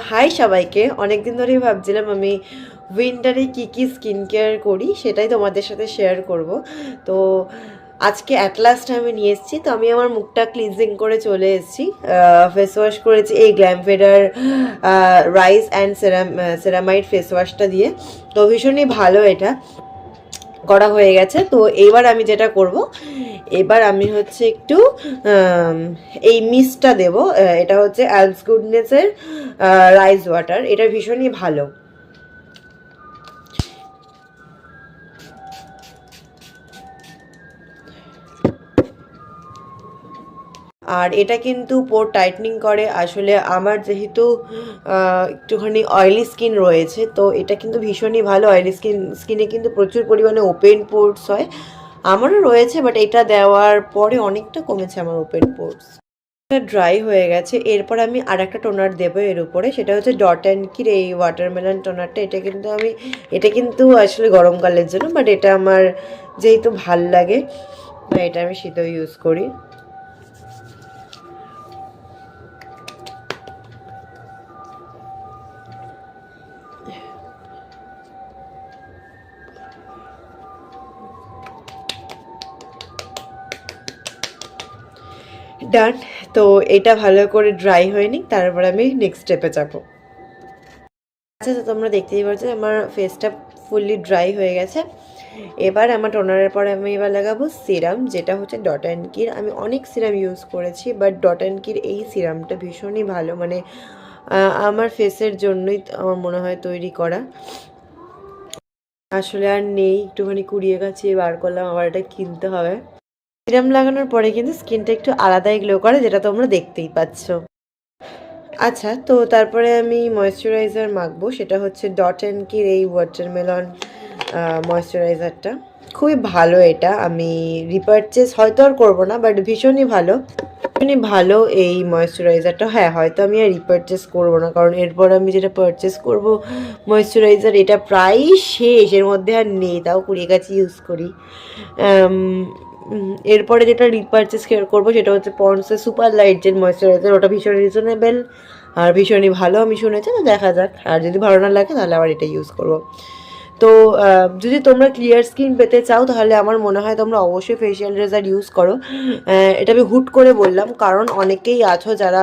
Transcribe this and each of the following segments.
High সবাইকে, অনেকদিন ধরেই ভাবছিলাম আমি উইন্টারে কি কি স্কিন কেয়ার করি সেটাই তোমাদের সাথে শেয়ার করব। তো আজকে অ্যাট লাস্ট আমি নিয়ে এসেছি। তো আমি আমার মুখটা ক্লিনজিং করে চলে এসেছি। ফেস ওয়াশ করেছি এই গ্ল্যামফেডার রাইস অ্যান্ড সেরামাইড ফেস ওয়াশটা দিয়ে। তো ভীষণই ভালো, এটা করা হয়ে গেছে। তো এবার আমি যেটা করব, এবার আমি হচ্ছে একটু এই মিস্টটা দেব। এটা হচ্ছে অ্যালস গুডনেসের রাইস ওয়াটার, এটা ভীষণই ভালো। আর এটা কিন্তু পোর টাইটনিং করে। আসলে আমার যেহেতু একটুখানি অয়েলি স্কিন রয়েছে, তো এটা কিন্তু ভীষণই ভালো। অয়েলি স্কিনে কিন্তু প্রচুর পরিমাণে ওপেন পোর্স হয়, আমারও রয়েছে, বাট এটা দেওয়ার পরে অনেকটা কমেছে আমার ওপেন পোর্স। এটা ড্রাই হয়ে গেছে। এরপর আমি আর একটা টোনার দেবো এর উপরে, সেটা হচ্ছে ডট অ্যান্ড কির এই ওয়াটারমেলন টোনারটা। এটা কিন্তু আসলে গরমকালের জন্য, বাট এটা আমার যেহেতু ভাল লাগে, এটা আমি শীতেও ইউজ করি। ডান। তো এটা ভালো করে ড্রাই হয়নি, তারপর আমি নেক্সট স্টেপে যাব। আচ্ছা, তো তোমরা দেখতেই পাচ্ছ আমার ফেসটা ফুললি ড্রাই হয়ে গেছে। এবার আমার টোনারের পরে আমি এবার লাগাবো সিরাম, যেটা হচ্ছে ডট অ্যান্ড কির। আমি অনেক সিরাম ইউজ করেছি, বাট ডট অ্যান্ড কির এই সিরামটা ভীষণই ভালো, মানে আমার ফেসের জন্যই আমার মনে হয় তৈরি করা। আসলে আর নেই, একটুখানি কুড়িয়ে গাছিয়ে বার করলাম, আবার এটা কিনতে হবে। সিরাম লাগানোর পরে কিন্তু স্কিনটা একটু আলাদাই গ্লো করে, যেটা তোমরা দেখতেই পাচ্ছ। আচ্ছা, তো তারপরে আমি ময়েশ্চারাইজার মাখবো, সেটা হচ্ছে ডট অ্যান্ড কির এই ওয়াটারমেলন ময়েশ্চারাইজারটা। খুবই ভালো এটা, আমি রিপারচেস হয়তো আর করবো না, বাট ভীষণই ভালো, ভীষণই ভালো এই ময়েশ্চারাইজারটা। হ্যাঁ, হয়তো আমি আর রিপারচেস করবো না, কারণ এরপর আমি যেটা পারচেস করবো ময়েশ্চারাইজার, এটা প্রায় শেষ, এর মধ্যে আর নেই, তাও কুড়িয়ে কাছে ইউজ করি। এরপরে যেটা রিপারচেস করবো সেটা হচ্ছে পন্ডসের সুপার লাইট জেল ময়েশ্চারাইজার। ওটা ভীষণ রিজনেবল আর ভীষণই ভালো আমি শুনেছি। তো দেখা যাক, আর যদি ভালো না লাগে তাহলে আবার এটা ইউজ করবো। তো যদি তোমরা ক্লিয়ার স্কিন পেতে চাও, তাহলে আমার মনে হয় তোমরা অবশ্যই ফেশিয়াল রেজার ইউজ করো। এটা আমি হুট করে বললাম, কারণ অনেকেই আছো যারা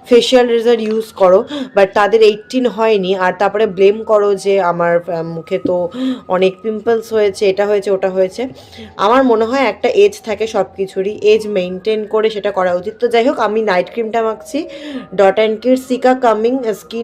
ফেশিয়াল রেজার ইউজ করো, বাট তাদের 18 হয়নি, আর তারপরে ব্লেম করো যে আমার মুখে তো অনেক পিম্পলস হয়েছে, এটা হয়েছে ওটা হয়েছে। আমার মনে হয় একটা এজ থাকে সব কিছুরই, এজ মেনটেন করে সেটা করা উচিত। তো যাই হোক, আমি নাইট ক্রিমটা মাখছি dot and key cica calming skin